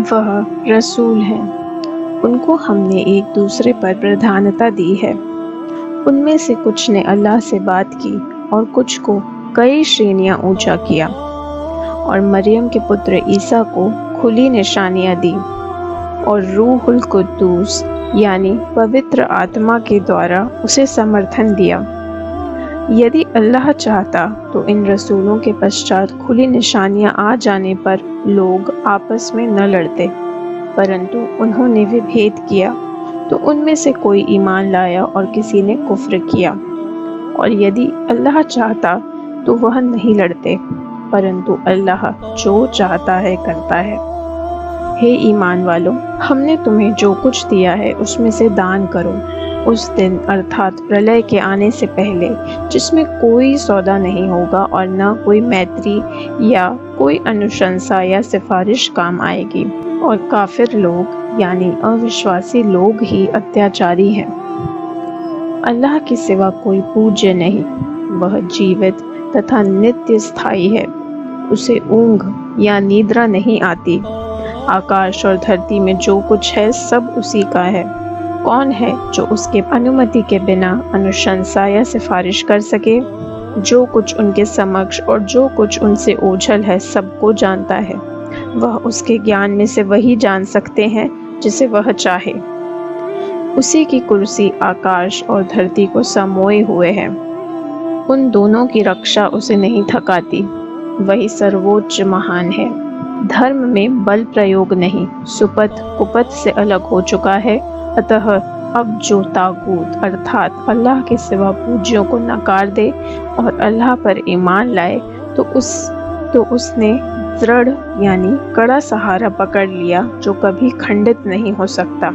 वह रसूल हैं। उनको हमने एक दूसरे पर प्रधानता दी है। उनमें से कुछ ने अल्लाह से बात की और कुछ को कई श्रेणियां ऊंचा किया, और मरियम के पुत्र ईसा को खुली निशानियां दी और रूहुल कुद्दूस यानी पवित्र आत्मा के द्वारा उसे समर्थन दिया। यदि अल्लाह चाहता तो इन रसूलों के पश्चात खुली निशानियां आ जाने पर लोग आपस में न लड़ते, परंतु उन्होंने विभेद किया तो उनमें से कोई ईमान लाया और किसी ने कुफ्र किया। और यदि अल्लाह चाहता तो वह नहीं लड़ते, परंतु अल्लाह जो चाहता है करता है। हे ईमान वालों, हमने तुम्हें जो कुछ दिया है उसमें से दान करो उस दिन अर्थात प्रलय के आने से पहले, जिसमें कोई सौदा नहीं होगा और न कोई मैत्री या कोई अनुशंसा या सिफारिश काम आएगी, और काफिर लोग यानी अविश्वासी लोग ही अत्याचारी हैं। अल्लाह के सिवा कोई पूज्य नहीं, वह जीवित तथा नित्य स्थायी है। उसे ऊंघ या निद्रा नहीं आती। आकाश और धरती में जो कुछ है सब उसी का है। कौन है जो उसके अनुमति के बिना अनुशंसा या सिफारिश कर सके? जो कुछ उनके समक्ष और जो कुछ उनसे ओझल है सबको जानता है। वह उसके ज्ञान में से वही जान सकते हैं जिसे वह चाहे। उसी की कुर्सी आकाश और धरती को समोए हुए है। उन दोनों की रक्षा उसे नहीं थकाती। वही सर्वोच्च महान है। धर्म में बल प्रयोग नहीं, सुपथ कुपथ से अलग हो चुका है। अतः अब जो तागूत अर्थात अल्लाह के सिवा पूज्यों को नकार दे और अल्लाह पर ईमान लाए तो उसने दृढ़ यानी कड़ा सहारा पकड़ लिया जो कभी खंडित नहीं हो सकता।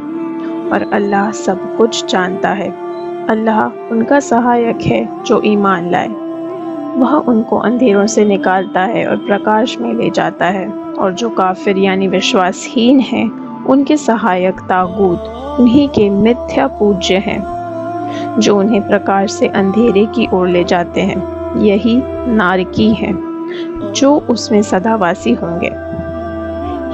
और अल्लाह सब कुछ जानता है। अल्लाह उनका सहायक है जो ईमान लाए। वह उनको अंधेरों से निकालता है और प्रकाश में ले जाता है। और जो काफिर यानी विश्वासहीन हैं, उनके सहायक तागूत उन्हीं के मिथ्या पूज्य हैं, जो उन्हें प्रकाश से अंधेरे की ओर ले जाते हैं। यही नारकी हैं, जो उसमें सदावासी होंगे।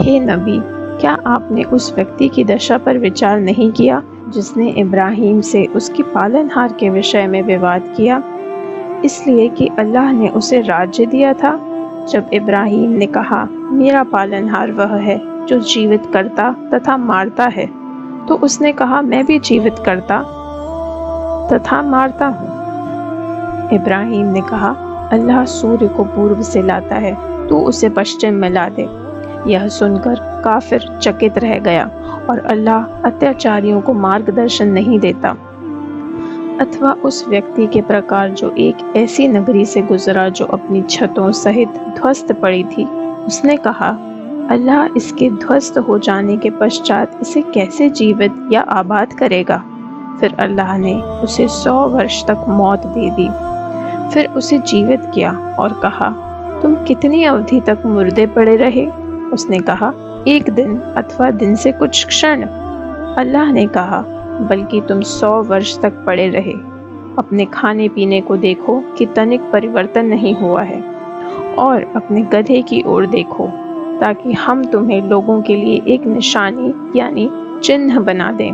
हे नबी, क्या आपने उस व्यक्ति की दशा पर विचार नहीं किया जिसने इब्राहिम से उसकी पालनहार के विषय में विवाद किया, इसलिए कि अल्लाह ने उसे राज्य दिया था? जब इब्राहिम ने कहा, मेरा पालनहार वह है जो जीवित करता तथा मारता है, तो उसने कहा, मैं भी जीवित करता तथा मारता हूँ। इब्राहिम ने कहा, अल्लाह सूर्य को पूर्व से लाता है, तू उसे पश्चिम में ला दे। यह सुनकर काफिर चकित रह गया और अल्लाह अत्याचारियों को मार्गदर्शन नहीं देता। अथवा उस व्यक्ति के प्रकार जो एक ऐसी नगरी से गुजरा जो अपनी छतों सहित ध्वस्त पड़ी थी। उसने कहा, अल्लाह इसके ध्वस्त हो जाने के पश्चात इसे कैसे जीवित या आबाद करेगा? फिर अल्लाह ने उसे 100 वर्ष तक मौत दे दी। फिर उसे जीवित किया और कहा, तुम कितनी अवधि तक मुर्दे पड़े रहे? उसने कहा, 1 दिन अथवा दिन से कुछ क्षण। अल्लाह ने कहा, बल्कि तुम 100 वर्ष तक पड़े रहे। अपने खाने पीने को देखो कि तनिक परिवर्तन नहीं हुआ है, और अपने गधे की ओर देखो, ताकि हम तुम्हें लोगों के लिए एक निशानी यानी चिन्ह बना दें।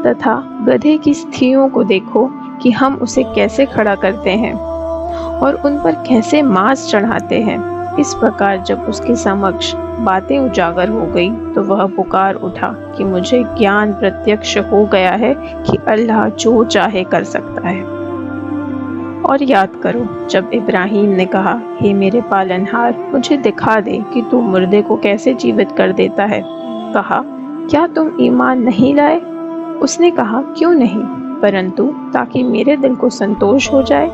तथा गधे की स्थियों को देखो कि हम उसे कैसे खड़ा करते हैं और उन पर कैसे मांस चढ़ाते हैं। इस प्रकार जब उसके समक्ष बातें उजागर हो गई तो वह पुकार उठा कि मुझे ज्ञान प्रत्यक्ष हो गया है कि अल्लाह जो चाहे कर सकता है। और याद करो जब इब्राहिम ने कहा, हे मेरे पालनहार, मुझे दिखा दे कि तू मुर्दे को कैसे जीवित कर देता है। कहा, क्या तुम ईमान नहीं लाए? उसने कहा, क्यों नहीं, परंतु ताकि मेरे दिल को संतोष हो जाए।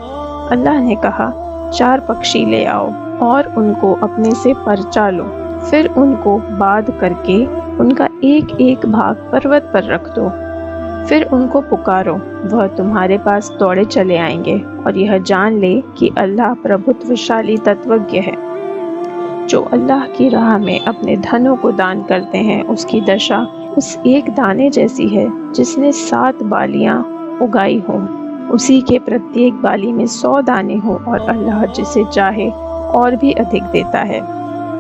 अल्लाह ने कहा, 4 पक्षी ले आओ और उनको अपने से परचा लो। फिर उनको बाध करके उनका एक एक भाग पर्वत पर रख दो। फिर उनको पुकारो, वह तुम्हारे पास दौड़े चले आएंगे। और यह जान ले कि अल्लाह प्रभुत्वशाली तत्वज्ञ है। जो अल्लाह की राह में अपने धनों को दान करते हैं, उसकी दशा उस एक दाने जैसी है जिसने 7 बालियां उगाई हों। उसी के प्रत्येक बाली में 100 दाने हों, और अल्लाह जिसे चाहे और भी अधिक देता है।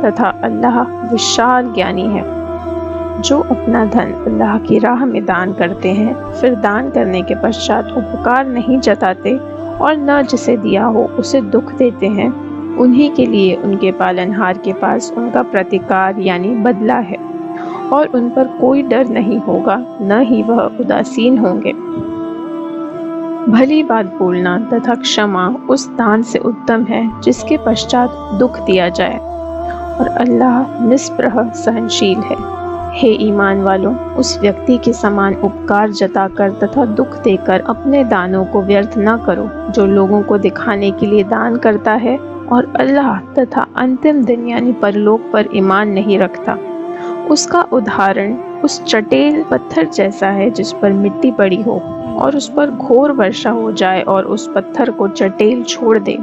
तथा अल्लाह विशाल ज्ञानी है। जो अपना धन अल्लाह की राह में दान करते हैं, फिर दान करने के पश्चात उपकार नहीं जताते और न जिसे दिया हो उसे दुख देते हैं, उन्हीं के लिए उनके पालनहार के पास उनका प्रतिकार यानी बदला है और उन पर कोई डर नहीं होगा, न ही वह उदासीन होंगे। भली बात बोलना तथा क्षमा उस दान से उत्तम है जिसके पश्चात दुख दिया जाए, और अल्लाह निस्पृह सहनशील है। हे ईमान वालों, उस व्यक्ति के समान उपकार जताकर तथा दुख देकर अपने दानों को व्यर्थ न करो जो लोगों को दिखाने के लिए दान करता है और अल्लाह तथा अंतिम दिन यानी परलोक पर ईमान नहीं रखता। उसका उदाहरण उस चटेल पत्थर जैसा है जिस पर मिट्टी पड़ी हो और उस पर घोर वर्षा हो जाए और उस पत्थर को चटेल छोड़ दे।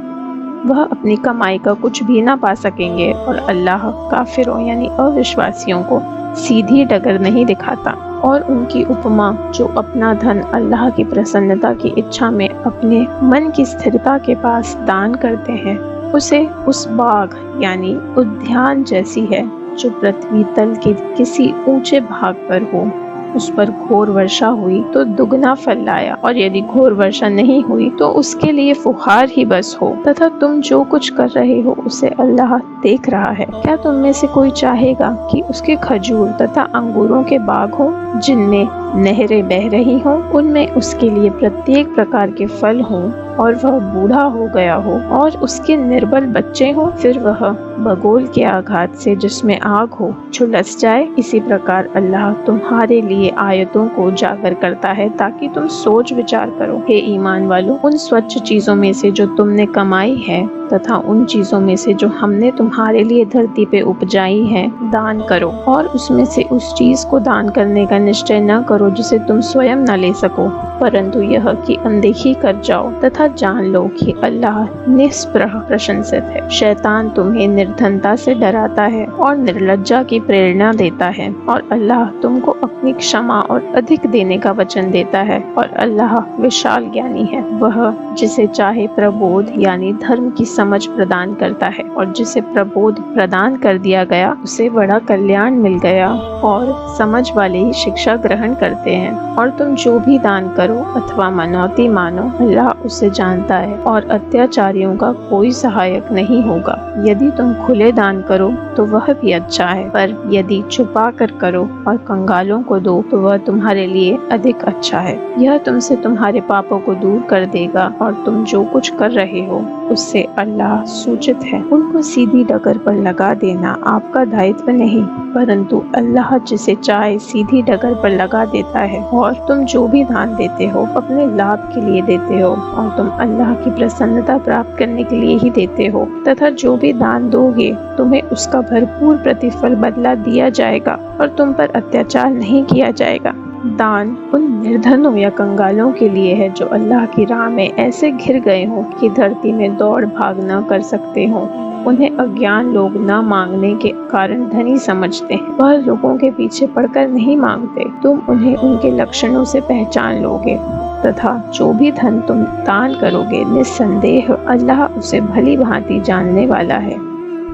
वह अपनी कमाई का कुछ भी ना पा सकेंगे और अल्लाह काफिरों यानी अविश्वासियों को सीधी डगर नहीं दिखाता। और उनकी उपमा जो अपना धन अल्लाह की प्रसन्नता की इच्छा में अपने मन की स्थिरता के पास दान करते हैं, उसे उस बाग यानी उद्यान जैसी है जो पृथ्वी तल के किसी ऊंचे भाग पर हो। उस पर घोर वर्षा हुई तो दुगना फल लाया, और यदि घोर वर्षा नहीं हुई तो उसके लिए फुहार ही बस हो। तथा तुम जो कुछ कर रहे हो उसे अल्लाह देख रहा है। क्या तुम में से कोई चाहेगा कि उसके खजूर तथा अंगूरों के बाग हो जिनमें नहरें बह रही हों, उनमें उसके लिए प्रत्येक प्रकार के फल हों, और वह बूढ़ा हो गया हो और उसके निर्बल बच्चे हों, फिर वह बगोल के आघात से जिसमें आग हो झुलस जाए? इसी प्रकार अल्लाह तुम्हारे लिए आयतों को उजागर करता है ताकि तुम सोच विचार करो। हे ईमान वालों, उन स्वच्छ चीजों में से जो तुमने कमाई है तथा उन चीजों में से जो हमने तुम्हारे लिए धरती पे उपजाई है दान करो, और उसमें से उस चीज को दान करने का निश्चय न करो जिसे तुम स्वयं न ले सको, परंतु यह कि अनदेखी कर जाओ तथा जान लो कि अल्लाह निस्पृह प्रशंसित है। शैतान तुम्हें निर्धनता से डराता है और निर्लज्जा की प्रेरणा देता है, और अल्लाह तुमको अपनी क्षमा और अधिक देने का वचन देता है, और अल्लाह विशाल ज्ञानी है। वह जिसे चाहे प्रबोध यानी धर्म की समझ प्रदान करता है, और जिसे प्रबोध प्रदान कर दिया गया उसे बड़ा कल्याण मिल गया, और समझ वाले ही शिक्षा ग्रहण करते हैं। और तुम जो भी दान करो अथवा मनौती मानो, अल्लाह उसे जानता है और अत्याचारियों का कोई सहायक नहीं होगा। यदि तुम खुले दान करो तो वह भी अच्छा है, पर यदि छुपा कर करो और कंगालों को दो तो वह तुम्हारे लिए अधिक अच्छा है। यह तुमसे तुम्हारे पापों को दूर कर देगा, और तुम जो कुछ कर रहे हो उससे अल्लाह सूचित है। उनको सीधी डगर पर लगा देना आपका दायित्व नहीं, परंतु अल्लाह जिसे चाहे सीधी डगर पर लगा देता है। और तुम जो भी दान देते हो अपने लाभ के लिए देते हो, और तुम अल्लाह की प्रसन्नता प्राप्त करने के लिए ही देते हो, तथा जो भी दान दोगे तुम्हें उसका भरपूर प्रतिफल बदला दिया जाएगा और तुम पर अत्याचार नहीं किया जाएगा। दान उन निर्धनों या कंगालों के लिए है जो अल्लाह की राह में ऐसे घिर गए हों कि धरती में दौड़ भाग न कर सकते हों। उन्हें अज्ञान लोग न मांगने के कारण धनी समझते हैं। वह लोगों के पीछे पड़कर नहीं मांगते। तुम उन्हें उनके लक्षणों से पहचान लोगे, तथा जो भी धन तुम दान करोगे निस्संदेह अल्लाह उसे भली भांति जानने वाला है।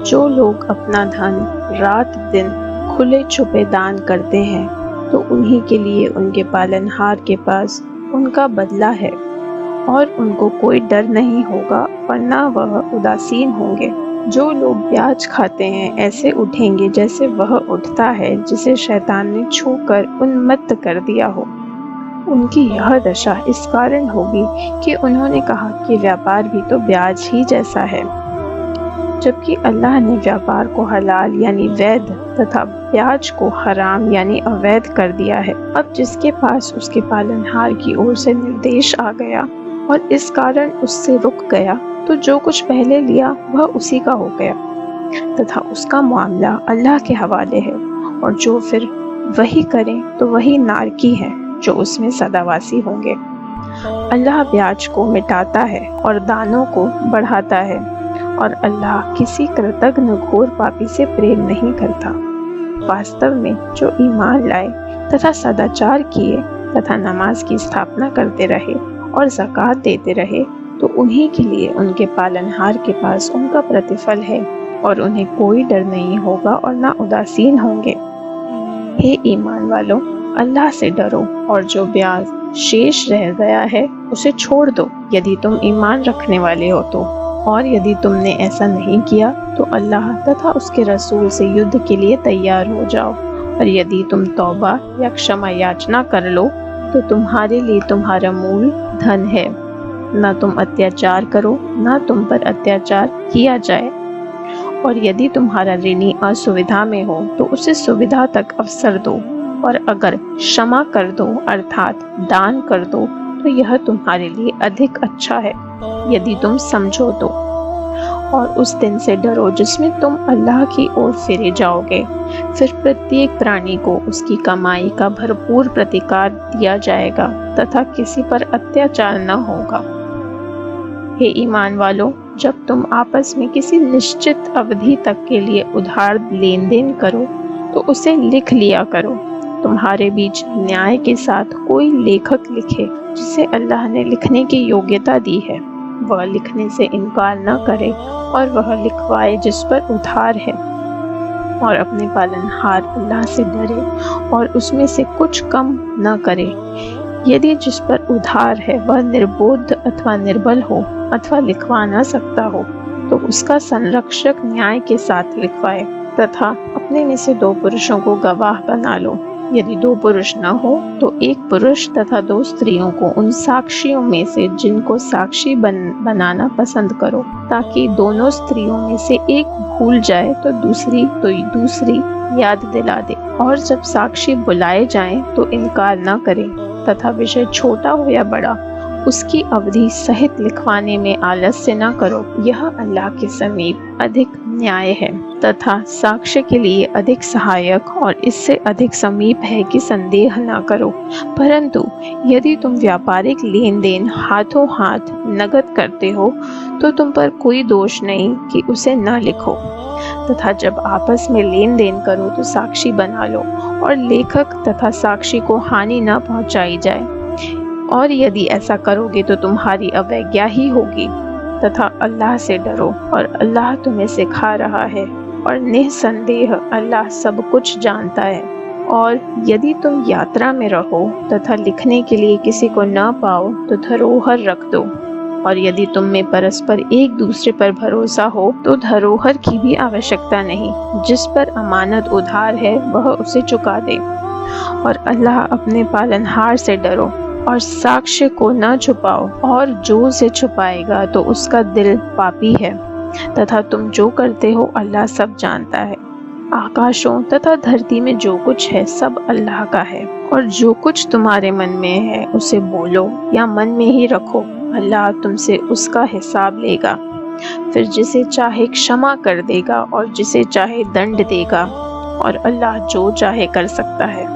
जो लोग अपना धन रात दिन खुले छुपे दान करते हैं तो उन्हीं के लिए उनके पालनहार के पास उनका बदला है, और उनको कोई डर नहीं होगा और न वह उदासीन होंगे। जो लोग ब्याज खाते हैं ऐसे उठेंगे जैसे वह उठता है जिसे शैतान ने छूकर उन्मत्त कर दिया हो। उनकी यह दशा इस कारण होगी कि उन्होंने कहा कि व्यापार भी तो ब्याज ही जैसा है, जबकि अल्लाह ने व्यापार को हलाल यानी वैध तथा ब्याज को हराम यानी अवैध कर दिया है। अब जिसके पास उसके पालनहार की ओर से निर्देश आ गया और इस कारण उससे रुक गया, तो जो कुछ पहले लिया वह उसी का हो गया तथा उसका मामला अल्लाह के हवाले है। और जो फिर वही करें तो वही नारकी है जो उसमें सदावासी होंगे। अल्लाह ब्याज को मिटाता है और दानों को बढ़ाता है, और अल्लाह किसी कृतघ्न घोर पापी से प्रेम नहीं करता। वास्तव में जो ईमान लाए तथा सदाचार किए तथा नमाज की स्थापना करते रहे और ज़कात देते रहे, तो उन्हीं के लिए उनके पालनहार के पास उनका प्रतिफल है, और उन्हें कोई डर नहीं होगा और ना उदासीन होंगे। हे ईमान वालों, अल्लाह से डरो और जो ब्याज शेष रह गया है उसे छोड़ दो, यदि तुम ईमान रखने वाले हो तो। और यदि तुमने ऐसा नहीं किया तो अल्लाह तथा उसके रसूल से युद्ध के लिए तैयार हो जाओ। और यदि तुम तौबा या क्षमा याचना कर लो तो तुम्हारे लिए तुम्हारा मूल धन है। ना तुम अत्याचार करो, ना तुम पर अत्याचार किया जाए। और यदि तुम्हारा ऋणी असुविधा में हो तो उसे सुविधा तक अवसर दो। और अगर क्षमा कर दो अर्थात दान कर दो तो यह तुम्हारे लिए अधिक अच्छा है, यदि तुम समझो तो। और उस दिन से डरो जिसमें तुम अल्लाह की ओर फिरे जाओगे। फिर प्रत्येक प्राणी को उसकी कमाई का भरपूर प्रतिकार दिया जाएगा तथा किसी पर अत्याचार न होगा। हे ईमान वालों, जब तुम आपस में किसी निश्चित अवधि तक के लिए उधार लेन देन करो तो उसे लिख लिया करो। तुम्हारे बीच न्याय के साथ कोई लेखक लिखे जिसे अल्लाह ने लिखने की योग्यता दी है, वह लिखने से इनकार न करे और वह लिखवाए जिस पर उधार है। और अपने पालनहार अल्लाह से डरे और उसमें से कुछ कम न करे। यदि जिस पर उधार है वह निर्बोध अथवा निर्बल हो अथवा लिखवा न सकता हो तो उसका संरक्षक न्याय के साथ लिखवाए तथा अपने में से 2 पुरुषों को गवाह बना लो। यदि 2 पुरुष न हो तो 1 पुरुष तथा 2 स्त्रियों को उन साक्षियों में से जिनको साक्षी बनाना पसंद करो, ताकि दोनों स्त्रियों में से एक भूल जाए तो दूसरी याद दिला दे। और जब साक्षी बुलाए जाएं तो इनकार न करें तथा विषय छोटा हो या बड़ा उसकी अवधि सहित लिखवाने में आलस्य न करो। यह अल्लाह के समीप अधिक न्याय है तथा साक्ष्य के लिए अधिक सहायक और इससे अधिक समीप है कि संदेह न करो। परंतु यदि तुम व्यापारिक लेन देन हाथों हाथ नगद करते हो तो तुम पर कोई दोष नहीं कि उसे न लिखो। तथा जब आपस में लेन देन करो तो साक्षी बना लो और लेखक तथा साक्षी को हानि न पहुंचाई जाए। और यदि ऐसा करोगे तो तुम्हारी अवज्ञा ही होगी। तथा अल्लाह से डरो और अल्लाह तुम्हें सिखा रहा है और निसंदेह अल्लाह सब कुछ जानता है। और यदि तुम यात्रा में रहो तथा लिखने के लिए किसी को न पाओ तो धरोहर रख दो। और यदि तुम में परस्पर एक दूसरे पर भरोसा हो तो धरोहर की भी आवश्यकता नहीं। जिस पर अमानत उधार है वह उसे चुका दे। और अल्लाह अपने पालनहार से डरो और साक्ष्य को न छुपाओ, और जो उसे छुपाएगा तो उसका दिल पापी है। तथा तुम जो करते हो अल्लाह सब जानता है। आकाशों तथा धरती में जो कुछ है सब अल्लाह का है। और जो कुछ तुम्हारे मन में है उसे बोलो या मन में ही रखो, अल्लाह तुमसे उसका हिसाब लेगा। फिर जिसे चाहे क्षमा कर देगा और जिसे चाहे दंड देगा, और अल्लाह जो चाहे कर सकता है।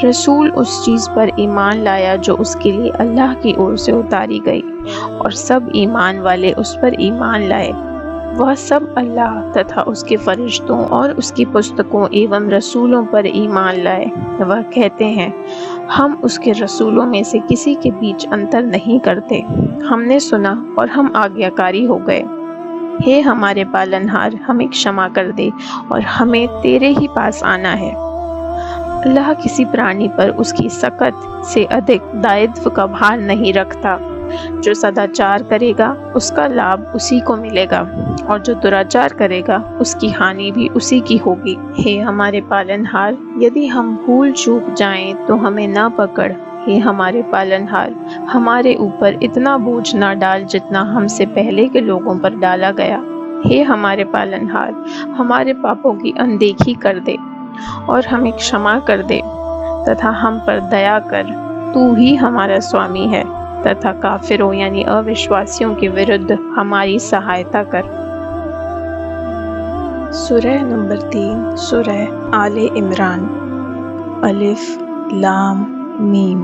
रसूल उस चीज़ पर ईमान लाया जो उसके लिए अल्लाह की ओर से उतारी गई, और सब ईमान वाले उस पर ईमान लाए। वह सब अल्लाह तथा उसके फरिश्तों और उसकी पुस्तकों एवं रसूलों पर ईमान लाए। वह कहते हैं, हम उसके रसूलों में से किसी के बीच अंतर नहीं करते। हमने सुना और हम आज्ञाकारी हो गए। हे हमारे पालनहार, हमें क्षमा कर दे और हमें तेरे ही पास आना है। अल्लाह किसी प्राणी पर उसकी सकत से अधिक दायित्व का भार नहीं रखता। जो सदाचार करेगा उसका लाभ उसी को मिलेगा, और जो दुराचार करेगा उसकी हानि भी उसी की होगी। हे हमारे पालनहार, यदि हम भूल चूक जाएं तो हमें ना पकड़। हे हमारे पालनहार, हमारे ऊपर इतना बोझ ना डाल जितना हमसे पहले के लोगों पर डाला गया। हे हमारे पालनहार, हमारे पापों की अनदेखी कर दे और हमें क्षमा कर दे तथा हम पर दया कर। तू ही हमारा स्वामी है तथा काफिरों यानी अविश्वासियों के विरुद्ध हमारी सहायता कर। सूरह नंबर 3, सूरह आले इमरान। अलिफ लाम मीम।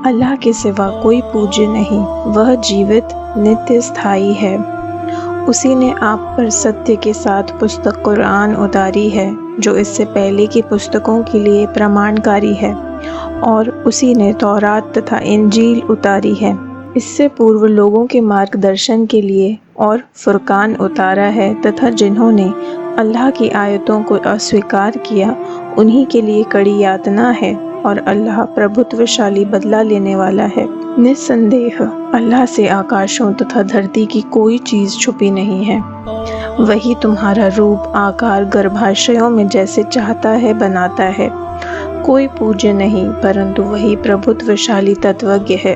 अल्लाह के सिवा कोई पूज्य नहीं, वह जीवित नित्य स्थायी है। उसी ने आप पर सत्य के साथ पुस्तक कुरान उतारी है जो इससे पहले की पुस्तकों के लिए प्रमाणकारी है, और उसी ने तौरात तथा इंजील उतारी है इससे पूर्व लोगों के मार्गदर्शन के लिए, और फुरकान उतारा है तथा जिन्होंने अल्लाह की आयतों को अस्वीकार किया उन्हीं के लिए कड़ी यातना है और अल्लाह प्रभुत्वशाली बदला लेने वाला है। निस्संदेह अल्लाह से आकाशों तथा धरती की कोई चीज़ छुपी नहीं है। वही तुम्हारा रूप आकार गर्भाशयों में जैसे चाहता है बनाता है। कोई पूज्य नहीं परंतु वही प्रभुत्वशाली तत्वज्ञ है।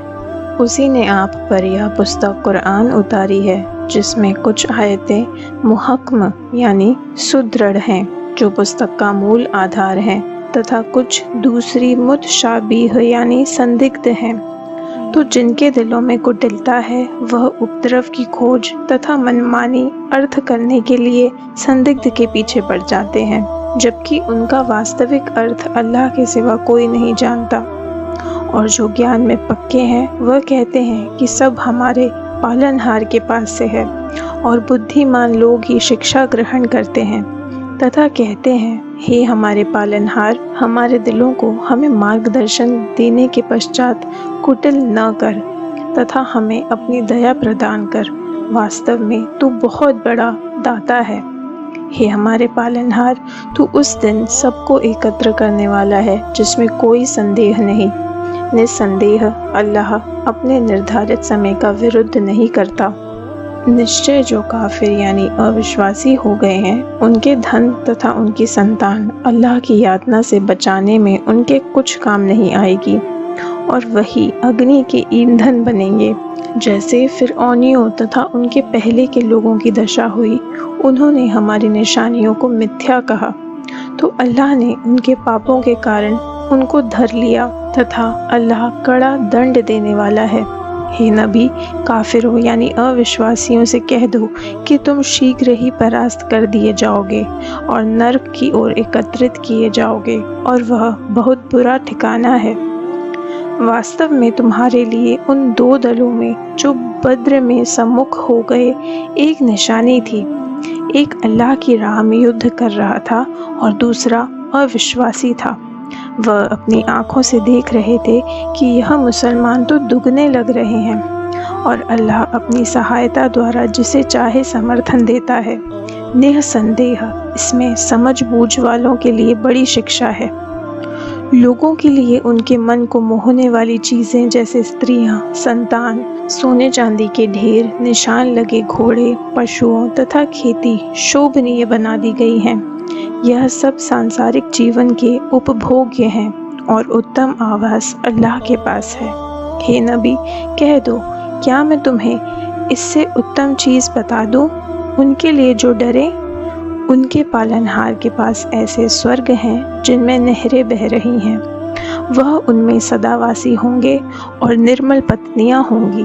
उसी ने आप पर यह पुस्तक कुरान उतारी है जिसमें कुछ आयतें मुहक्म यानी सुदृढ़ हैं जो पुस्तक का मूल आधार हैं तथा कुछ दूसरी मुतशाबीह यानी संदिग्ध हैं। तो जिनके दिलों में कुटिलता है वह उपद्रव की खोज तथा मनमानी अर्थ करने के लिए संदिग्ध के पीछे पड़ जाते हैं, जबकि उनका वास्तविक अर्थ अल्लाह के सिवा कोई नहीं जानता। और जो ज्ञान में पक्के हैं वह कहते हैं कि सब हमारे पालनहार के पास से है, और बुद्धिमान लोग ही शिक्षा ग्रहण करते हैं तथा कहते हैं, हे हमारे पालनहार, हमारे दिलों को हमें मार्गदर्शन देने के पश्चात कुटिल न कर तथा हमें अपनी दया प्रदान कर। वास्तव में तू बहुत बड़ा दाता है। हे हमारे पालनहार, तू उस दिन सबको एकत्र करने वाला है जिसमें कोई संदेह नहीं। निस्संदेह अल्लाह अपने निर्धारित समय का विरुद्ध नहीं करता। निश्चय जो काफिर यानी अविश्वासी हो गए हैं उनके धन तथा उनकी संतान अल्लाह की यातना से बचाने में उनके कुछ काम नहीं आएगी, और वही अग्नि के ईंधन बनेंगे। जैसे फिरौनियों तथा उनके पहले के लोगों की दशा हुई, उन्होंने हमारी निशानियों को मिथ्या कहा, तो अल्लाह ने उनके पापों के कारण उनको धर लिया तथा अल्लाह कड़ा दंड देने वाला है। हे नबी, काफिरों यानी अविश्वासियों से कह दो कि तुम शीघ्र ही परास्त कर दिए जाओगे और नर्क की ओर एकत्रित किए जाओगे, और वह बहुत बुरा ठिकाना है। वास्तव में तुम्हारे लिए उन दो दलों में जो बद्र में सम्मुख हो गए एक निशानी थी। एक अल्लाह की राह में युद्ध कर रहा था और दूसरा अविश्वासी था। वह अपनी आँखों से देख रहे थे कि यह मुसलमान तो दुगने लग रहे हैं, और अल्लाह अपनी सहायता द्वारा जिसे चाहे समर्थन देता है। निःसंदेह इसमें समझ बूझ वालों के लिए बड़ी शिक्षा है। लोगों के लिए उनके मन को मोहने वाली चीज़ें जैसे स्त्रियां, संतान, सोने चांदी के ढेर, निशान लगे घोड़े, पशुओं तथा खेती शोभनीय बना दी गई हैं। यह सब सांसारिक जीवन के उपभोग्य हैं और उत्तम आवास अल्लाह के पास है। हे नबी, कह दो, क्या मैं तुम्हें इससे उत्तम चीज़ बता दूं? उनके लिए जो डरे, उनके पालनहार के पास ऐसे स्वर्ग हैं जिनमें नहरें बह रही हैं। वह उनमें सदावासी होंगे और निर्मल पत्नियां होंगी,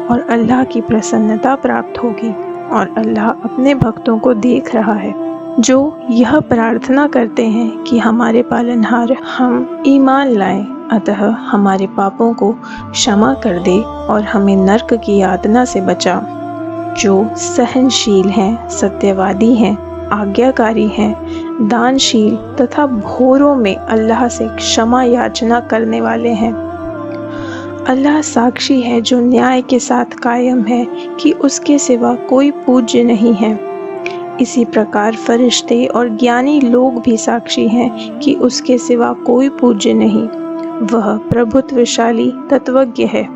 और अल्लाह की प्रसन्नता प्राप्त होगी, और अल्लाह अपने भक्तों को देख रहा है जो यह प्रार्थना करते हैं कि हमारे पालनहार हम ईमान लाएं, अतः हमारे पापों को क्षमा कर दे और हमें नर्क की यातना से बचा। जो सहनशील हैं, सत्यवादी हैं, आज्ञाकारी हैं, दानशील तथा भोरों में अल्लाह से क्षमा याचना करने वाले हैं। अल्लाह साक्षी है जो न्याय के साथ कायम है कि उसके सिवा कोई पूज्य नहीं है। इसी प्रकार फरिश्ते और ज्ञानी लोग भी साक्षी हैं कि उसके सिवा कोई पूज्य नहीं। वह प्रभुत्वशाली तत्वज्ञ है।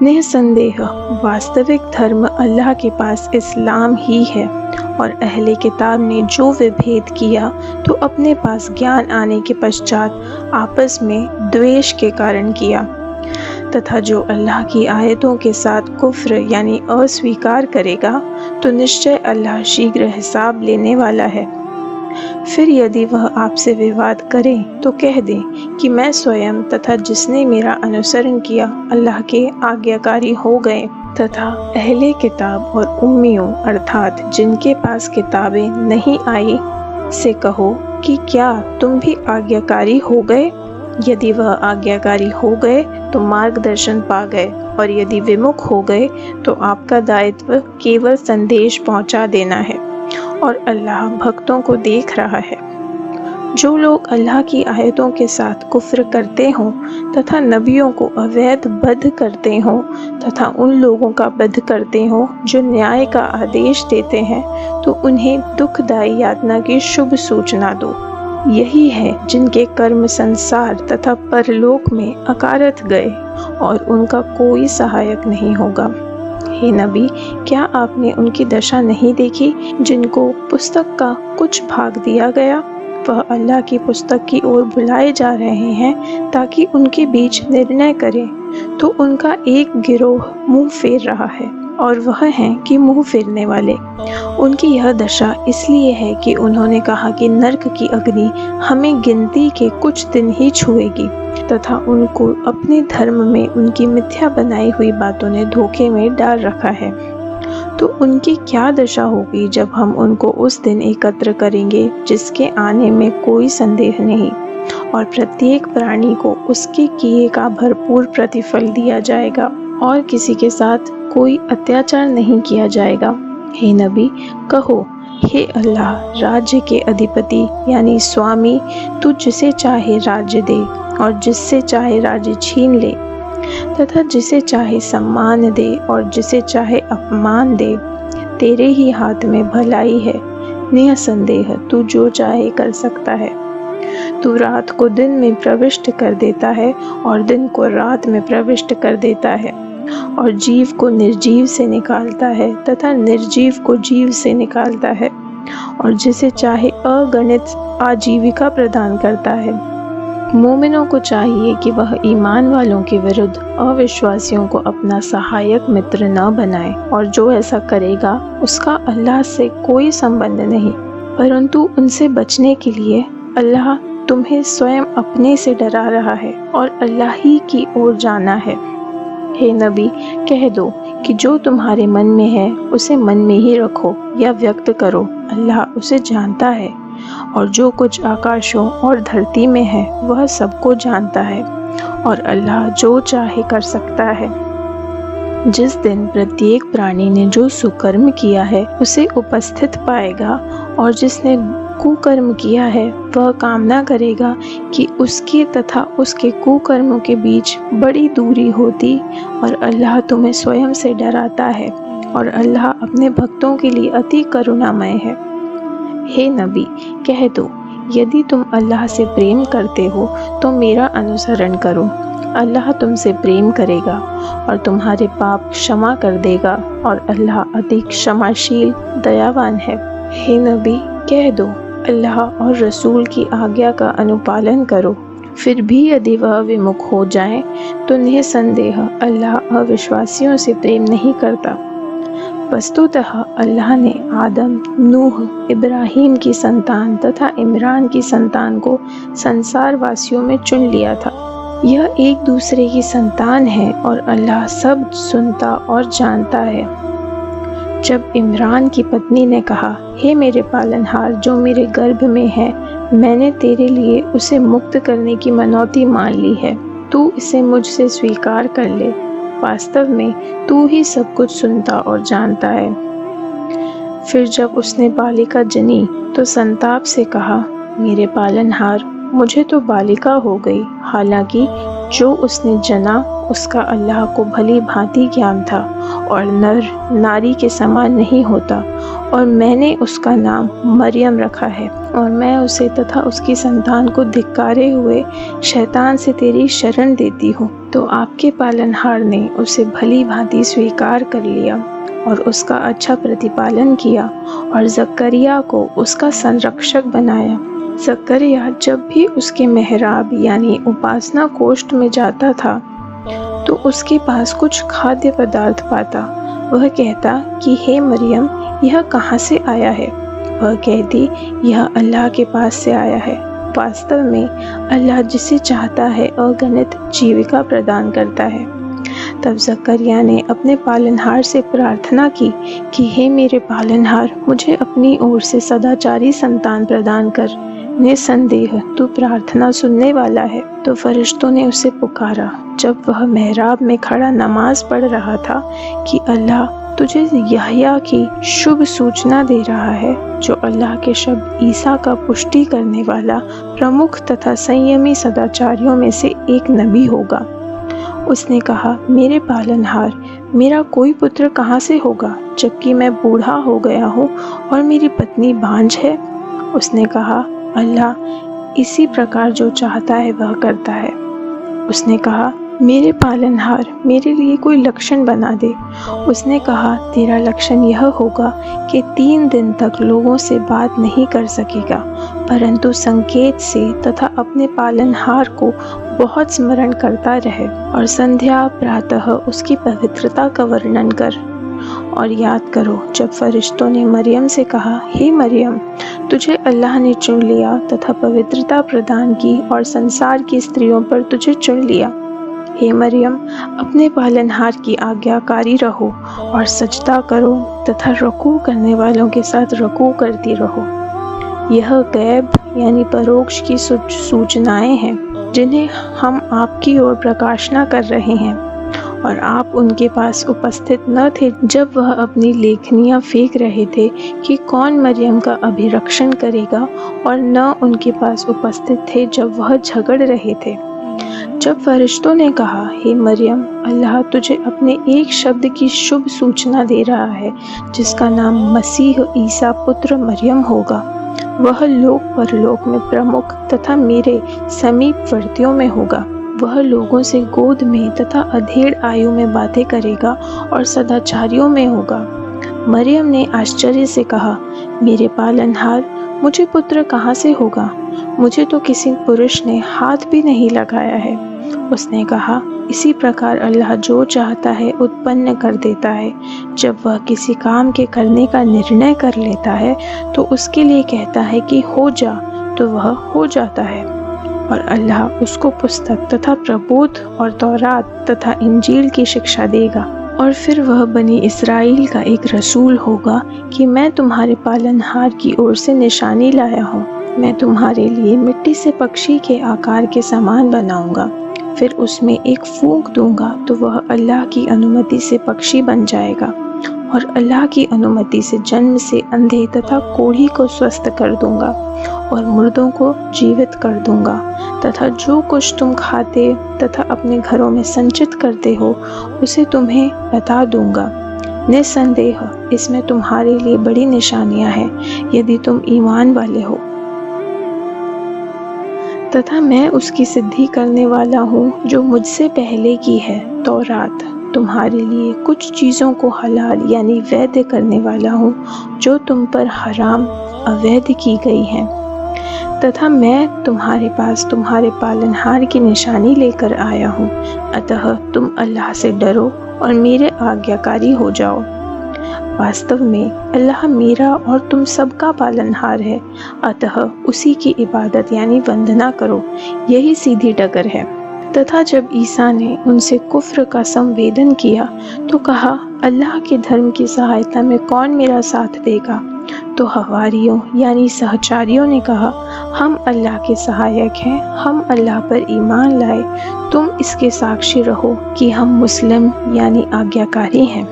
निःसंदेह वास्तविक धर्म अल्लाह के पास इस्लाम ही है, और अहले किताब ने जो विभेद किया तो अपने पास ज्ञान आने के पश्चात आपस में द्वेष के कारण किया, तथा जो अल्लाह की आयतों के साथ कुफ्र यानी अस्वीकार करेगा तो निश्चय अल्लाह शीघ्र हिसाब लेने वाला है। फिर यदि वह आपसे विवाद करे तो कह दें कि मैं स्वयं तथा जिसने मेरा अनुसरण किया अल्लाह के आज्ञाकारी हो गए, तथा अहले किताब और उम्मियों अर्थात जिनके पास किताबें नहीं आई से कहो कि क्या तुम भी आज्ञाकारी हो गए? यदि वह आज्ञाकारी हो गए तो मार्गदर्शन पा गए, और यदि विमुख हो गए तो आपका दायित्व केवल संदेश पहुंचा देना है, और अल्लाह भक्तों को देख रहा है। जो लोग अल्लाह की आयतों के साथ कुफ्र करते हों तथा नबियों को अवैध बद्ध करते हों तथा उन लोगों का बद्ध करते हों जो न्याय का आदेश देते हैं, तो उन्हें दुखदायी यातना की शुभ सूचना दो। यही है जिनके कर्म संसार तथा परलोक में अकारथ गए और उनका कोई सहायक नहीं होगा। हे नबी, क्या आपने उनकी दशा नहीं देखी जिनको पुस्तक का कुछ भाग दिया गया? वह अल्लाह की पुस्तक की ओर बुलाए जा रहे हैं ताकि उनके बीच निर्णय करें, तो उनका एक गिरोह मुंह फेर रहा है और वह हैं कि मुंह फेरने वाले। उनकी यह दशा इसलिए है कि उन्होंने कहा कि नर्क की अग्नि हमें गिनती के कुछ दिन ही छुएगी तथा उनको अपने धर्म में उनकी मिथ्या बनाई हुई बातों ने धोखे में डाल रखा है। तो उनकी क्या दशा होगी जब हम उनको उस दिन एकत्र करेंगे जिसके आने में कोई संदेह नहीं, और प्रत्येक प्राणी को उसके किए का भरपूर प्रतिफल दिया जाएगा और किसी के साथ कोई अत्याचार नहीं किया जाएगा। हे नबी, कहो, हे अल्लाह, राज्य के अधिपति यानी स्वामी, तू जिसे चाहे राज्य दे और जिससे चाहे राज्य छीन ले, तथा जिसे चाहे सम्मान दे और जिसे चाहे अपमान दे। तेरे ही हाथ में भलाई है, निसंदेह तू जो चाहे कर सकता है। तू रात को दिन में प्रविष्ट कर देता है और दिन को रात में प्रविष्ट कर देता है, और जीव को निर्जीव से निकालता है तथा निर्जीव को जीव से निकालता है, और जिसे चाहे अगणित आजीविका प्रदान करता है। मोमिनों को चाहिए कि वह ईमान वालों के विरुद्ध अविश्वासियों को अपना सहायक मित्र न बनाए, और जो ऐसा करेगा उसका अल्लाह से कोई संबंध नहीं, परंतु उनसे बचने के लिए अल्लाह तुम्हें स्वयं अपने से डरा रहा है और अल्लाह ही की ओर जाना है। हे नबी, कह दो कि जो तुम्हारे मन में है उसे मन में ही रखो या व्यक्त करो, अल्लाह उसे जानता है, और जो कुछ आकाशों और धरती में है वह सबको जानता है, और अल्लाह जो चाहे कर सकता है। जिस दिन प्रत्येक प्राणी ने जो सुकर्म किया है उसे उपस्थित पाएगा, और जिसने कुकर्म किया है वह कामना करेगा कि उसके तथा उसके कुकर्मों के बीच बड़ी दूरी होती, और अल्लाह तुम्हें स्वयं से डराता है, और अल्लाह अपने भक्तों के लिए अति करुणामय है। हे नबी, कह दो, यदि तुम अल्लाह से प्रेम करते हो तो मेरा अनुसरण करो, अल्लाह तुमसे प्रेम करेगा और तुम्हारे पाप क्षमा कर देगा, और अल्लाह अति क्षमाशील दयावान है। हे नबी, कह दो, अल्लाह और रसूल की आज्ञा का अनुपालन करो। फिर भी यदि वह विमुख हो जाएं, तो निसंदेह अल्लाह अविश्वासियों से प्रेम नहीं करता। वस्तुतः अल्लाह ने आदम, नूह, इब्राहीम की संतान तथा इमरान की संतान को संसार वासियों में चुन लिया था। यह एक दूसरे की संतान है और अल्लाह सब सुनता और जानता है। जब इमरान की पत्नी ने कहा, हे मेरे पालनहार जो मेरे गर्भ में है, मैंने तेरे लिए उसे मुक्त करने की मनौती मान ली है, तू इसे मुझसे स्वीकार कर ले। वास्तव में तू ही सब कुछ सुनता और जानता है। फिर जब उसने बालिका जनी तो संताप से कहा, मेरे पालनहार, मुझे तो बालिका हो गई, हालांकि जो उसने जना उसका अल्लाह को भली भांति ज्ञान था, और नर नारी के समान नहीं होता, और मैंने उसका नाम मरियम रखा है, और मैं उसे तथा उसकी संतान को धिक्कारे हुए शैतान से तेरी शरण देती हूँ। तो आपके पालनहार ने उसे भली भांति स्वीकार कर लिया और उसका अच्छा प्रतिपालन किया, और जकरिया को उसका संरक्षक बनाया। जकरिया जब भी उसके मेहराब यानी उपासना कोष्ठ में जाता था तो उसके पास कुछ खाद्य पदार्थ पाता। वह कहता कि हे मरियम, यह कहाँ से आया है? वह कहती, यह अल्लाह के पास से आया है। वास्तव में अल्लाह जिसे चाहता है अगणित जीविका प्रदान करता है। तब जकरिया ने अपने पालनहार से प्रार्थना की कि हे मेरे पालनहार, मुझे अपनी ओर से सदाचारी संतान प्रदान कर, निसंदेह तू प्रार्थना सुनने वाला है। तो फरिश्तों ने उसे पुकारा जब वह मेहराब में खड़ा नमाज पढ़ रहा था कि अल्लाह तुझे यहया की शुभ सूचना दे रहा है, जो अल्लाह के शब्द ईसा का पुष्टि करने वाला प्रमुख तथा संयमी सदाचारियों में से एक नबी होगा। उसने कहा, मेरे पालनहार, मेरा कोई पुत्र कहाँ से होगा, जबकि मैं बूढ़ा हो गया हूँ और मेरी पत्नी बांझ है। उसने कहा, अल्लाह इसी प्रकार जो चाहता है वह करता है। उसने कहा, मेरे पालनहार, मेरे लिए कोई लक्षण बना दे। उसने कहा, तेरा लक्षण यह होगा कि 3 दिन तक लोगों से बात नहीं कर सकेगा, परंतु संकेत से तथा अपने पालनहार को बहुत स्मरण करता रहे, और संध्या प्रातः उसकी पवित्रता का वर्णन कर। और याद करो, जब फरिश्तों ने मरियम से कहा, हे मरियम, तुझे अल्लाह ने चुन लिया तथा पवित्रता प्रदान की और संसार की स्त्रियों पर तुझे चुन लिया। हे मरियम, अपने पालनहार की आज्ञाकारी रहो और सजदा करो तथा रुकू करने वालों के साथ रुकू करती रहो। यह गैब यानी परोक्ष की सूचनाएं हैं जिन्हें हम आपकी ओर प्रकाशना कर रहे हैं, और आप उनके पास उपस्थित न थे जब वह अपनी लेखनियां फेंक रहे थे कि कौन मरियम का अभिरक्षण करेगा, और न उनके पास उपस्थित थे जब वह झगड़ रहे थे। जब फरिश्तों ने कहा, हे मरियम, अल्लाह तुझे अपने एक शब्द की शुभ सूचना दे रहा है जिसका नाम मसीह ईसा पुत्र मरियम होगा। वह लोक परलोक में प्रमुख तथा मेरे समीपवर्तियों में होगा। वह लोगों से गोद में तथा अधेड़ आयु में बातें करेगा और सदाचारियों में होगा। मरियम ने आश्चर्य से कहा, मेरे पालनहार, मुझे पुत्र कहाँ से होगा? मुझे तो किसी पुरुष ने हाथ भी नहीं लगाया है। उसने कहा, इसी प्रकार अल्लाह जो चाहता है उत्पन्न कर देता है। जब वह किसी काम के करने का निर्णय कर लेता है तो उसके लिए कहता है कि हो जा, तो वह हो जाता है। और अल्लाह उसको पुस्तक तथा प्रबोध और तौरात तथा इंजील की शिक्षा देगा। और फिर वह बनी इस्राएल का एक रसूल होगा कि मैं तुम्हारे पालनहार की ओर से निशानी लाया हूँ। मैं तुम्हारे लिए मिट्टी से पक्षी के आकार के समान बनाऊंगा, फिर उसमें एक फूंक दूंगा तो वह अल्लाह की अनुमति से पक्षी बन जाएगा, और अल्लाह की अनुमति से जन्म से अंधे तथा कोढ़ी को स्वस्थ कर दूंगा, और मुर्दों को जीवित कर दूंगा, तथा जो कुछ तुम खाते तथा अपने घरों में संचित करते हो उसे तुम्हें बता दूंगा। निस्संदेह इसमें तुम्हारे लिए बड़ी निशानियां हैं यदि तुम ईमान वाले हो। तथा मैं उसकी सिद्धि करने वाला हूँ जो मुझसे पहले की है, तौरात। तुम्हारे लिए कुछ चीज़ों को हलाल यानी वैध करने वाला हूँ जो तुम पर हराम अवैध की गई हैं। तथा मैं तुम्हारे पास तुम्हारे पालनहार की निशानी लेकर आया हूँ, अतः तुम अल्लाह से डरो और मेरे आज्ञाकारी हो जाओ। वास्तव में अल्लाह मेरा और तुम सबका पालनहार है, अतः उसी की इबादत यानी वंदना करो, यही सीधी डगर है। तथा जब ईसा ने उनसे कुफ्र का संवेदन किया तो कहा, अल्लाह के धर्म की सहायता में कौन मेरा साथ देगा? तो हवारियों यानी सहचारियों ने कहा, हम अल्लाह के सहायक हैं, हम अल्लाह पर ईमान लाए, तुम इसके साक्षी रहो कि हम मुस्लिम यानी आज्ञाकारी हैं।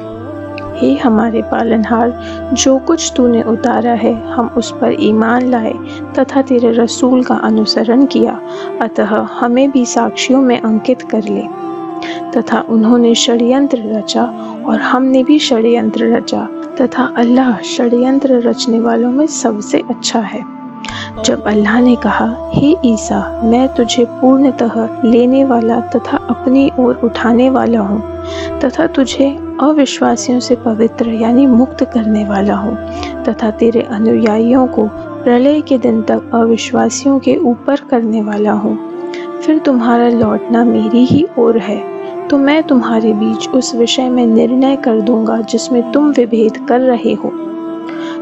हे हमारे पालनहार, जो कुछ तूने उतारा है हम उस पर ईमान लाए तथा तेरे रसूल का अनुसरण किया, अतः हमें भी साक्षियों में अंकित कर ले। तथा उन्होंने षड्यंत्र रचा और हमने भी षड्यंत्र रचा, तथा अल्लाह षड्यंत्र रचने वालों में सबसे अच्छा है। जब अल्लाह ने कहा, हे ईसा, मैं तुझे पूर्णतः लेने वाला तथा अपनी ओर उठाने वाला हूँ, तथा तुझे अविश्वासियों से पवित्र यानी मुक्त करने वाला हूँ, तथा तेरे अनुयायियों को प्रलय के दिन तक अविश्वासियों के ऊपर करने वाला हूँ। फिर तुम्हारा लौटना मेरी ही ओर है, तो मैं तुम्हारे बीच उस विषय में निर्णय कर दूंगा जिसमें तुम विभेद कर रहे हो।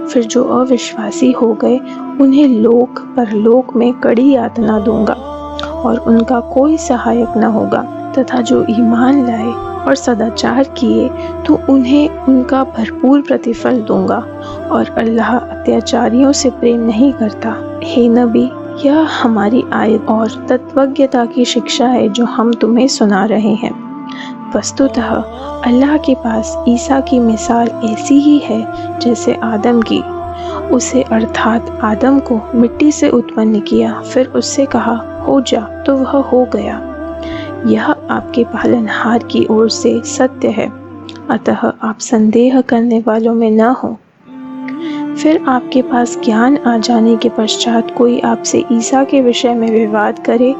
फिर जो अविश्वासी हो गए उन्हें लोक परलोक में कड़ी यातना दूंगा और उनका कोई सहायक न होगा, तथा जो ईमान लाए और सदाचार किए तो उन्हें उनका भरपूर प्रतिफल दूंगा, और अल्लाह अत्याचारियों से प्रेम नहीं करता। हे नबी, यह हमारी आयत और तत्वज्ञता की शिक्षा है जो हम तुम्हें सुना रहे हैं। वस्तुतः अल्लाह के पास ईसा की मिसाल ऐसी ही है जैसे आदम की। उसे अर्थात आदम को मिट्टी से उत्पन्न किया, फिर उससे कहा, हो जा, तो वह हो गया। यह आपके पालनहार की ओर से सत्य है, अतः आप संदेह करने वालों में न हो। फिर आपके पास ज्ञान आ जाने के पश्चात कोई आपसे ईसा के विषय में विवाद करे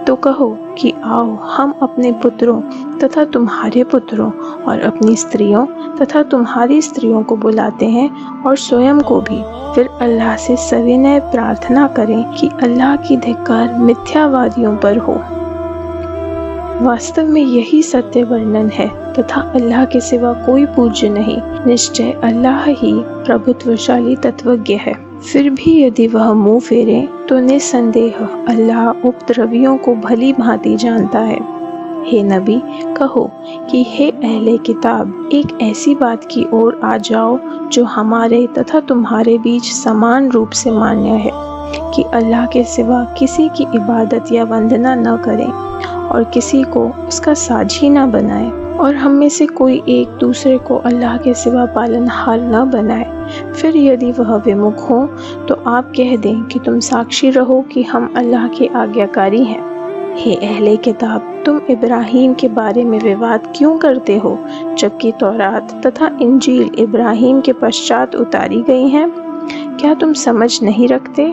तो कहो कि आओ हम अपने पुत्रों तथा तुम्हारे पुत्रों और अपनी स्त्रियों तथा तुम्हारी स्त्रियों को बुलाते हैं और स्वयं को भी। फिर अल्लाह से सविनय प्रार्थना करें कि अल्लाह की धिक्कार मिथ्यावादियों पर हो। वास्तव में यही सत्य वर्णन है तथा अल्लाह के सिवा कोई पूज्य नहीं। निश्चय अल्लाह ही प्रभुत्वशाली तत्वज्ञ है। फिर भी यदि वह मुंह फेरे तो निसंदेह अल्लाह उपद्रवियों को भली भांति जानता है। हे नबी, कहो कि हे अहले किताब, एक ऐसी बात की ओर आ जाओ जो हमारे तथा तुम्हारे बीच समान रूप से मान्य है कि अल्लाह के सिवा किसी की इबादत या वंदना न करें और किसी को उसका साझी न बनाए, और हम में से कोई एक दूसरे को अल्लाह के सिवा पालनहार न बनाए। फिर यदि वह विमुख हो तो आप कह दें कि तुम साक्षी रहो कि हम अल्लाह के आज्ञाकारी हैं। हे अहले किताब, तुम इब्राहीम के बारे में विवाद क्यों करते हो, जबकि तौरात तथा इंजील इब्राहीम के पश्चात उतारी गई हैं? क्या तुम समझ नहीं रखते?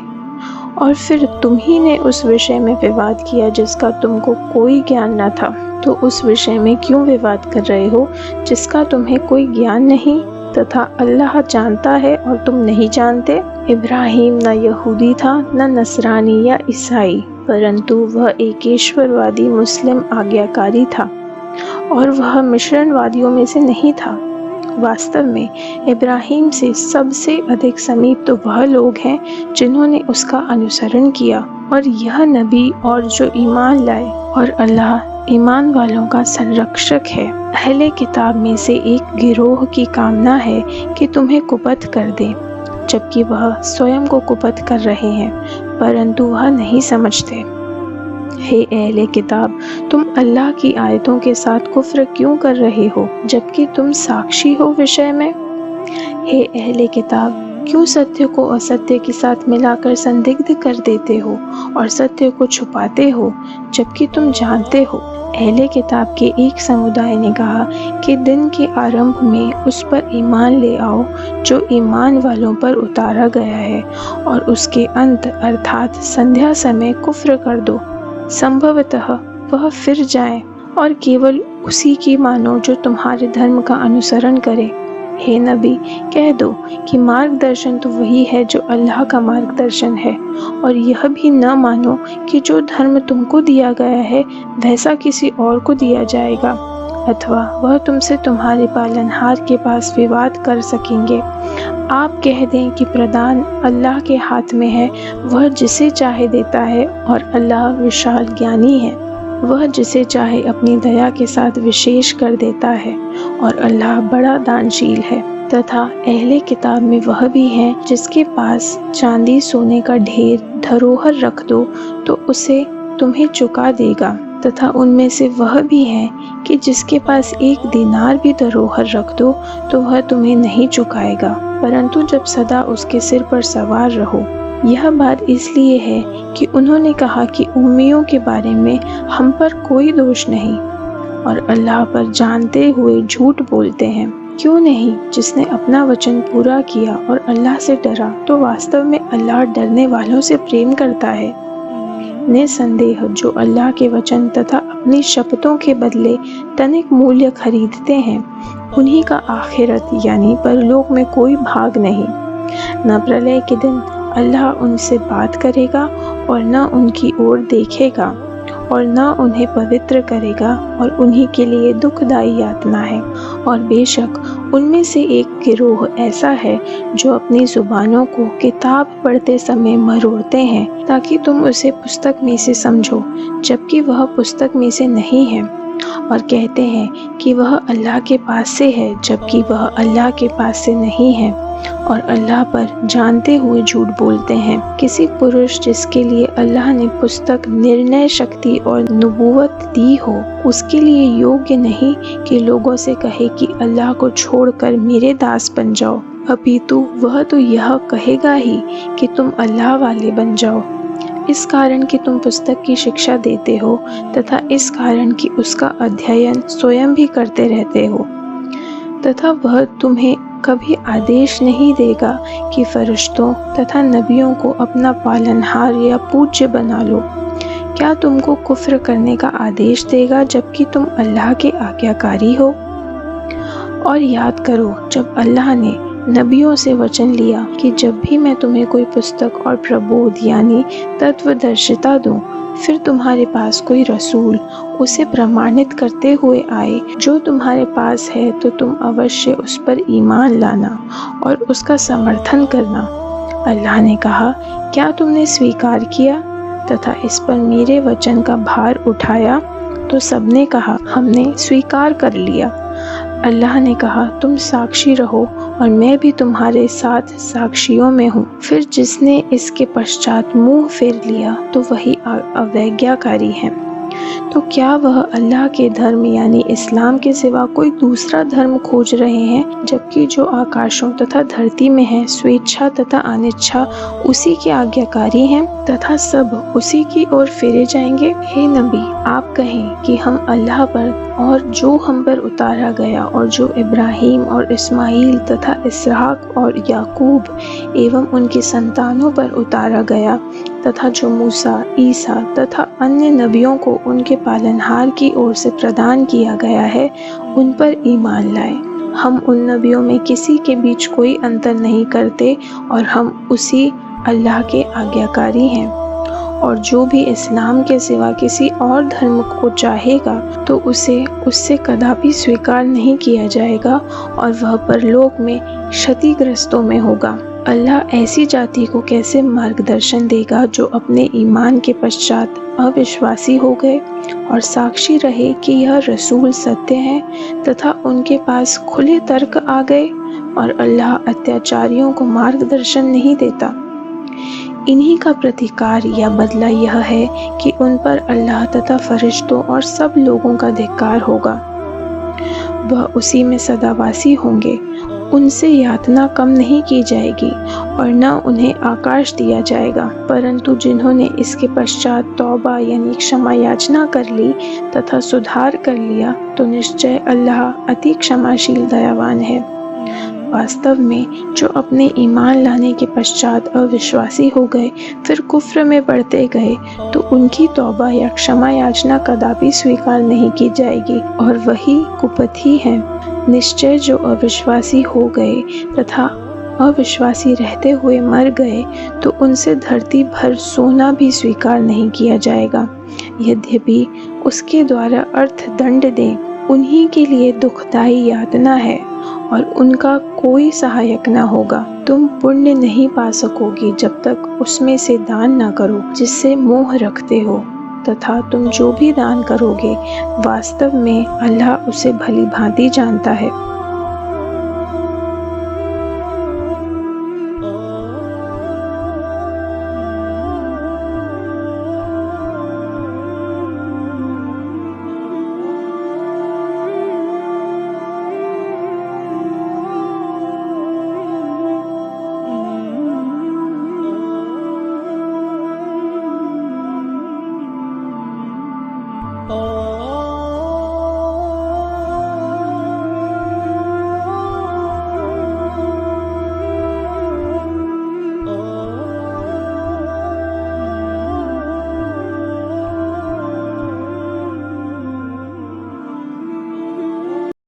और फिर तुम ही ने उस विषय में विवाद किया जिसका तुमको कोई ज्ञान न था, तो उस विषय में क्यों विवाद कर रहे हो जिसका तुम्हें कोई ज्ञान नहीं तथा अल्लाह जानता है और तुम नहीं जानते? इब्राहीम न यहूदी था न नसरानी या ईसाई, परंतु वह एकेश्वरवादी मुस्लिम आज्ञाकारी था और वह मिश्रणवादियों में से नहीं था। वास्तव में इब्राहीम से सबसे अधिक समीप तो वह लोग हैं जिन्होंने उसका अनुसरण किया, और यह नबी और जो ईमान लाए, और अल्लाह ईमान वालों का संरक्षक है। अहले किताब में से एक गिरोह की कामना है कि तुम्हें कुपथ कर दे, जबकि वह स्वयं को कुपथ कर रहे हैं, परंतु वह नहीं समझते। हे अहले किताब, तुम अल्लाह की आयतों के साथ कुफ्र क्यों कर रहे हो जबकि तुम साक्षी हो विषय में? हे अहले किताब, क्यों सत्य को असत्य के साथ मिलाकर संदिग्ध कर देते हो और सत्य को छुपाते हो जबकि तुम जानते हो? अहले किताब के एक समुदाय ने कहा कि दिन के आरंभ में उस पर ईमान ले आओ जो ईमान वालों पर उतारा गया है, और उसके अंत अर्थात संध्या समय कुफ्र कर दो। संभवतः वह फिर जाए और केवल उसी की मानो जो तुम्हारे धर्म का अनुसरण करे। हे नबी, कह दो कि मार्गदर्शन तो वही है जो अल्लाह का मार्गदर्शन है, और यह भी न मानो कि जो धर्म तुमको दिया गया है वैसा किसी और को दिया जाएगा, अथवा वह तुमसे तुम्हारे पालनहार के पास विवाद कर सकेंगे। आप कह दें कि प्रदान अल्लाह के हाथ में है, वह जिसे चाहे देता है, और अल्लाह विशाल ज्ञानी है। वह जिसे चाहे अपनी दया के साथ विशेष कर देता है, और अल्लाह बड़ा दानशील है। तथा अहले किताब में वह भी है जिसके पास चांदी सोने का ढेर धरोहर रख दो तो उसे तुम्हें चुका देगा, तथा उनमें से वह भी है कि जिसके पास 1 दीनार भी धरोहर रख दो तो वह तुम्हें नहीं चुकाएगा, परंतु जब सदा उसके सिर पर सवार रहो। यह बात इसलिए है कि उन्होंने कहा कि उम्मियों के बारे में हम पर कोई दोष नहीं, और अल्लाह पर जानते हुए झूठ बोलते हैं। क्यों नहीं, जिसने अपना वचन पूरा किया और अल्लाह से डरा तो वास्तव में अल्लाह डरने वालों से प्रेम करता है। निसंदेह जो अल्लाह के वचन तथा अपनी शपथों के बदले तनिक मूल्य खरीदते हैं, उन्हीं का आखिरत यानी परलोक में कोई भाग नहीं। न प्रलय के दिन अल्लाह उनसे बात करेगा और न उनकी ओर देखेगा, और न उन्हें पवित्र करेगा, और उन्हीं के लिए दुखदायी यातना है। और बेशक उनमें से एक गिरोह ऐसा है जो अपनी जुबानों को किताब पढ़ते समय मरोड़ते हैं ताकि तुम उसे पुस्तक में से समझो जबकि वह पुस्तक में से नहीं है, और कहते हैं कि वह अल्लाह के पास से है जबकि वह अल्लाह के पास से नहीं है, और अल्लाह पर जानते हुए झूठ बोलते हैं। किसी पुरुष जिसके लिए अल्लाह ने पुस्तक, निर्णय शक्ति और नबूवत दी हो, उसके लिए योग्य नहीं कि लोगों से कहे कि अल्लाह को छोड़कर मेरे दास बन जाओ, अपितु वह तो यह कहेगा ही कि तुम अल्लाह वाले बन जाओ, इस कारण कि तुम पुस्तक की शिक्षा देते हो तथा इस कारण कि उसका अध्ययन स्वयं भी करते रहते हो, तथा वह तुम्हें कभी आदेश नहीं देगा कि फरिश्तों तथा नबियों को अपना पालनहार या पूज्य बना लो। क्या तुमको कुफ्र करने का आदेश देगा जबकि तुम अल्लाह के आज्ञाकारी हो? और याद करो जब अल्लाह ने नबियों से वचन लिया कि जब भी मैं तुम्हें कोई पुस्तक और प्रबोध यानी तत्वदर्शिता दूं, फिर तुम्हारे पास कोई रसूल उसे प्रमाणित करते हुए आए जो तुम्हारे पास है, तो तुम अवश्य उस पर ईमान लाना और उसका समर्थन करना। अल्लाह ने कहा, क्या तुमने स्वीकार किया तथा इस पर मेरे वचन का भार उठाया? तो सबने कहा, हमने स्वीकार कर लिया। अल्लाह ने कहा, तुम साक्षी रहो और मैं भी तुम्हारे साथ साक्षियों में हूँ। फिर जिसने इसके पश्चात मुंह फेर लिया तो वही अवज्ञाकारी है। तो क्या वह अल्लाह के धर्म यानी इस्लाम के सिवा कोई दूसरा धर्म खोज रहे हैं, जबकि जो आकाशों तथा धरती में है स्वेच्छा तथा अनिच्छा उसी के आज्ञाकारी हैं तथा सब उसी की ओर फेरे जाएंगे? हे नबी, आप कहें कि हम अल्लाह पर और जो हम पर उतारा गया और जो इब्राहीम और इस्माईल तथा इसहाक और याकूब एवं उनकी संतानों पर उतारा गया तथा जो मूसा, ईसा तथा अन्य नबियों को उनके पालनहार की ओर से प्रदान किया गया है, उन पर ईमान लाए। हम उन नबियों में किसी के बीच कोई अंतर नहीं करते और हम उसी अल्लाह के आज्ञाकारी हैं। और जो भी इस्लाम के सिवा किसी और धर्म को चाहेगा तो उसे उससे कदापि स्वीकार नहीं किया जाएगा और वह परलोक में क्षतिग्रस्तों में होगा। अल्लाह ऐसी जाति को कैसे मार्गदर्शन देगा जो अपने ईमान के पश्चात अविश्वासी हो गए और साक्षी रहे कि यह रसूल सत्य है तथा उनके पास खुले तर्क आ गए, और अल्लाह अत्याचारियों को मार्गदर्शन नहीं देता। इन्हीं का प्रतिकार या बदला यह है कि उन पर अल्लाह तथा फरिश्तों और सब लोगों का धिक्कार होगा। वह उसी में सदावासी होंगे, उनसे यातना कम नहीं की जाएगी और न उन्हें आकाश दिया जाएगा। परंतु जिन्होंने इसके पश्चात तौबा यानी क्षमा याचना कर ली तथा सुधार कर लिया, तो निश्चय अल्लाह अति क्षमाशील दयावान है। वास्तव में जो अपने ईमान लाने के पश्चात अविश्वासी हो गए फिर कुफ्र में बढ़ते गए, तो उनकी तौबा या क्षमा याचना कदापि स्वीकार नहीं की जाएगी और वही कुपथी है। निश्चय जो अविश्वासी हो गए तथा अविश्वासी रहते हुए मर गए, तो उनसे धरती भर सोना भी स्वीकार नहीं किया जाएगा, यद्यपि उसके द्वारा अर्थदंड दें। उन्हीं के लिए दुखदायी यातना है और उनका कोई सहायक न होगा। तुम पुण्य नहीं पा सकोगी जब तक उसमें से दान न करो जिससे मोह रखते हो, तथा तुम जो भी दान करोगे वास्तव में अल्लाह उसे भली भांति जानता है।